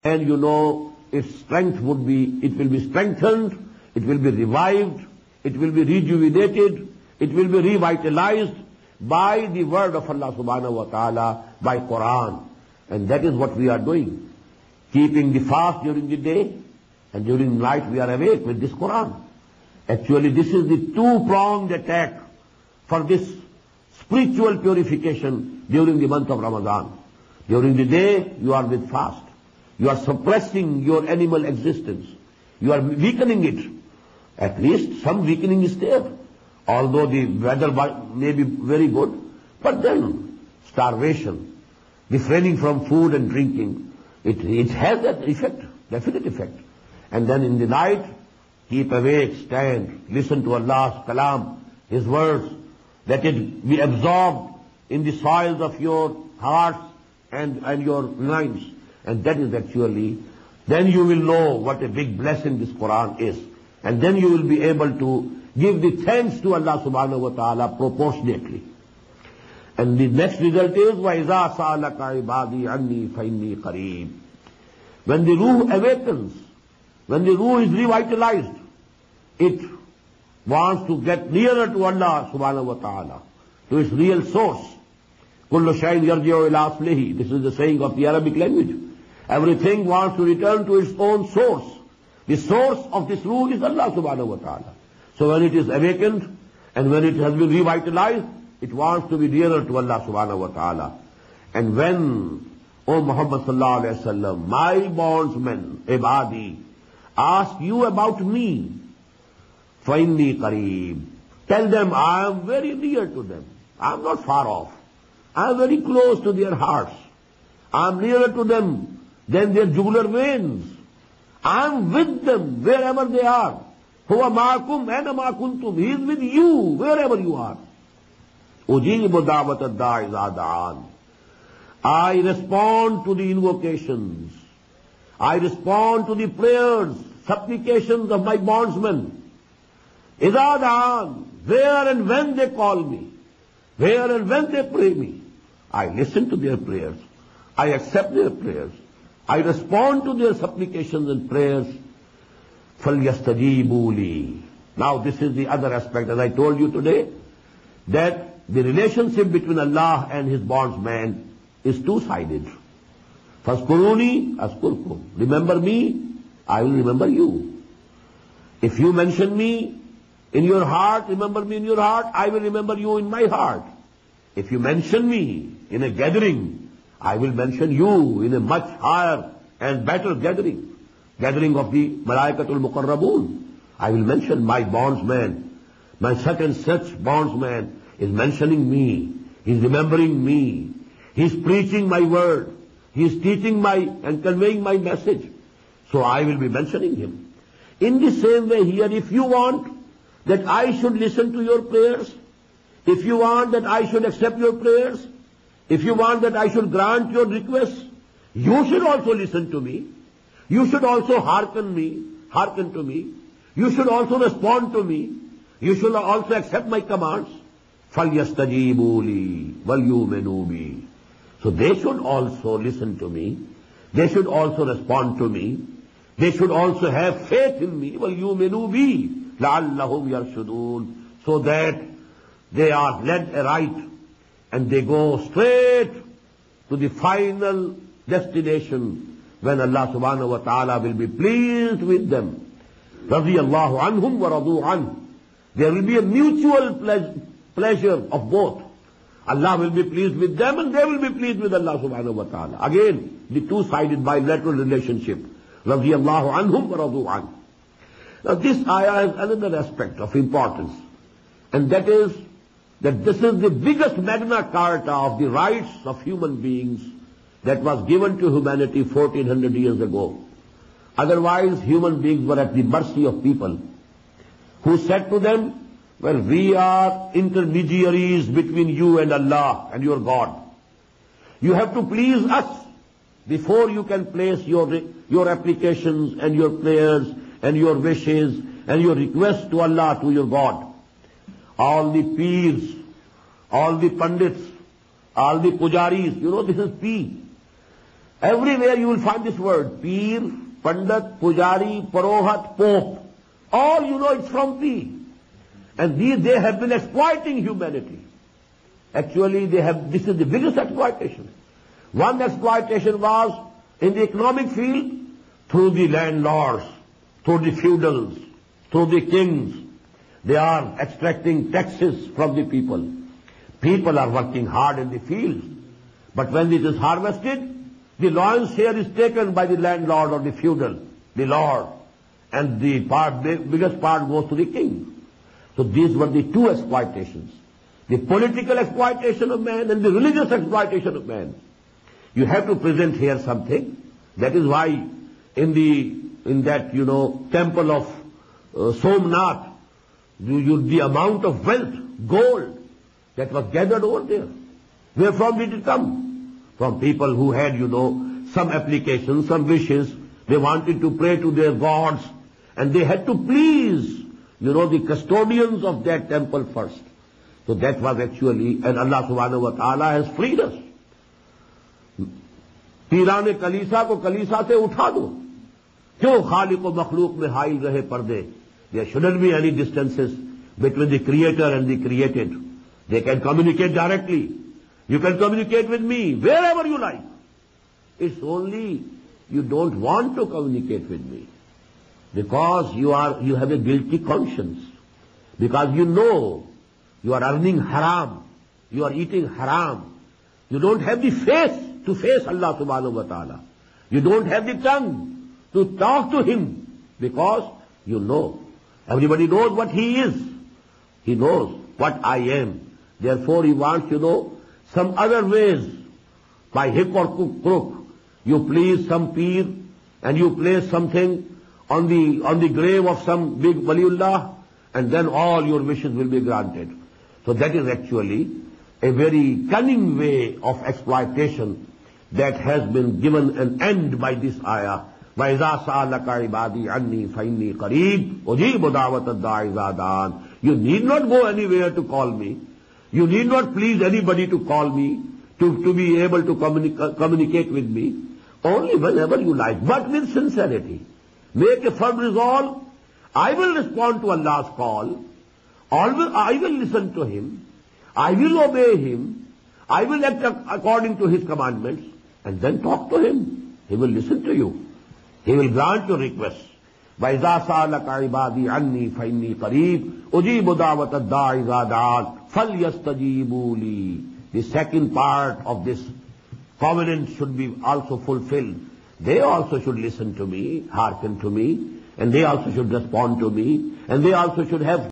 and its strength will be strengthened, it will be revived, it will be rejuvenated, it will be revitalized by the word of Allah subhanahu wa ta'ala, by Quran. And that is what we are doing. Keeping the fast during the day, and during the night we are awake with this Quran. Actually, this is the two-pronged attack for this spiritual purification during the month of Ramadan. During the day, you are with fast. You are suppressing your animal existence. You are weakening it. At least some weakening is there. Although the weather may be very good, but then starvation, refraining from food and drinking, it has that effect, definite effect. And then in the night, keep awake, stand, listen to Allah's kalam, His words, let it be absorbed in the soils of your hearts and your minds. And that is actually, then you will know what a big blessing this Quran is. And then you will be able to give the thanks to Allah subhanahu wa ta'ala proportionately. And the next result is, وَإِذَا سَأَلَكَ عِبَادِي عَنِّي فَإِنِّي قَرِيبٌ. When the ruh awakens, when the ruh is revitalized, it wants to get nearer to Allah subhanahu wa ta'ala, to its real source. كُلُّ شَيْءٍ يَرْجِعُ إِلَىٰ أَصْلِهِ. This is the saying of the Arabic language. Everything wants to return to its own source. The source of this ruh is Allah subhanahu wa ta'ala. So when it is awakened and when it has been revitalized, it wants to be nearer to Allah subhanahu wa ta'ala. And when, O Muhammad sallallahu alayhi wa sallam, my bondsmen, ibadi, ask you about me, فَإِنِّي قَرِيبٌ. Tell them I am very near to them. I am not far off. I am very close to their hearts. I am nearer to them than their jugular veins. I am with them wherever they are. هُوَ مَعَكُمْ أَيْنَ مَا كُنْتُمْ. He is with you wherever you are. أُجِيبُ دَعْوَةَ الدَّاعِ إِذَا دَعَانِ. I respond to the invocations. I respond to the prayers, supplications of my bondsmen. إِذَا دَعَانِ. Where and when they call me, where and when they pray me, I listen to their prayers. I accept their prayers. I respond to their supplications and prayers. فَلْيَسْتَجِيبُوا لِي. Now this is the other aspect, as I told you today, that the relationship between Allah and His bondsman is two-sided. فَاذْكُرُونِي أَذْكُرْكُمْ. Remember me, I will remember you. If you mention me in your heart, remember me in your heart, I will remember you in my heart. If you mention me in a gathering, I will mention you in a much higher and better gathering of the Malaikatul Muqarrabun. I will mention my bondsman, my such and such bondsman is mentioning me, he is remembering me, he is preaching my word, he is teaching and conveying my message. So I will be mentioning him. In the same way here, if you want that I should listen to your prayers, if you want that I should accept your prayers, if you want that I should grant your requests, you should also listen to me. You should also hearken to me. You should also respond to me. You should also accept my commands. فَلْيَسْتَجِيبُوا لِي وَلْيُؤْمِنُوا بِي. So they should also listen to me. They should also respond to me. They should also have faith in me. وَلْيُؤْمِنُوا بِي لَعَلَّهُمْ يَرْشُدُونَ. So that they are led aright and they go straight to the final destination when Allah subhanahu wa ta'ala will be pleased with them. رَضِيَ اللَّهُ عَنْهُمْ وَرَضُوا عَنْهُ. There will be a mutual pleasure of both. Allah will be pleased with them and they will be pleased with Allah subhanahu wa ta'ala. Again, the two-sided bilateral relationship. رَضِيَ اللَّهُ عَنْهُمْ وَرَضُوا عَنْهُ. Now this ayah has another aspect of importance, and that is that this is the biggest magna carta of the rights of human beings that was given to humanity 1400 years ago. Otherwise, human beings were at the mercy of people who said to them, well, we are intermediaries between you and Allah and your God. You have to please us before you can place your applications and your prayers and your wishes and your requests to Allah, to your God. All the peers, all the pandits, all the pujaris, this is P. Everywhere you will find this word, Peer, Pandit, Pujari, Parohat, Pope. All you know it's from P. And they have been exploiting humanity. Actually, this is the biggest exploitation. One exploitation was in the economic field through the landlords, through the feudals, through the kings. They are extracting taxes from the people. People are working hard in the fields. But when it is harvested, the lion's share is taken by the landlord or the feudal, the lord, and the biggest part goes to the king. So these were the two exploitations. The political exploitation of man and the religious exploitation of man. You have to present here something. That is why in that temple of Somnath, the amount of wealth, gold, that was gathered over there. Where from did it come? From people who had, some applications, some wishes. They wanted to pray to their gods, and they had to please, the custodians of that temple first. So that was actually, and Allah subhanahu wa ta'ala has freed us. पीराने कलीसा को कलीसा से उठा दो क्यों खालिक व मखलूक में हाइल रहे पर्दे there shouldn't be any distances between the creator and the created. They can communicate directly. You can communicate with me wherever you like. It's only you don't want to communicate with me because you have a guilty conscience, because you are earning haram, you are eating haram, you don't have the face to face Allah subhanahu wa ta'ala. You don't have the tongue to talk to Him because everybody knows what He is. He knows what I am. Therefore He wants, some other ways, by hook or crook. You please some peer and you place something on the grave of some big waliullah, and then all your wishes will be granted. So that is actually a very cunning way of exploitation that has been given an end by this ayah. وَإِذَا سَأَلَكَ عِبَادِي عَنِّي فَإِنِّي قَرِيبٌ أُجِيبُ دَعْوَةَ الدَّاعِ إِذَا دَعَانِ. You need not go anywhere to call me. You need not please anybody to call me, to be able to communicate with me. Only whenever you like, but with sincerity. Make a firm resolve. I will respond to Allah's call. I will listen to Him. I will obey Him. I will act according to His commandments. And then talk to Him. He will listen to you. He will grant your requests. وَإِذَا سَأَلَكَ عِبَادِي عَنِّي فَإِنِّي قَرِيبٌ أُجِيبُ دَعْوَةَ الدَّاعِ إِذَا دَعَانِ فَلْيَسْتَجِيبُوا لِي. The second part of this covenant should be also fulfilled. They also should listen to me, hearken to me, and they also should respond to me, and they also should have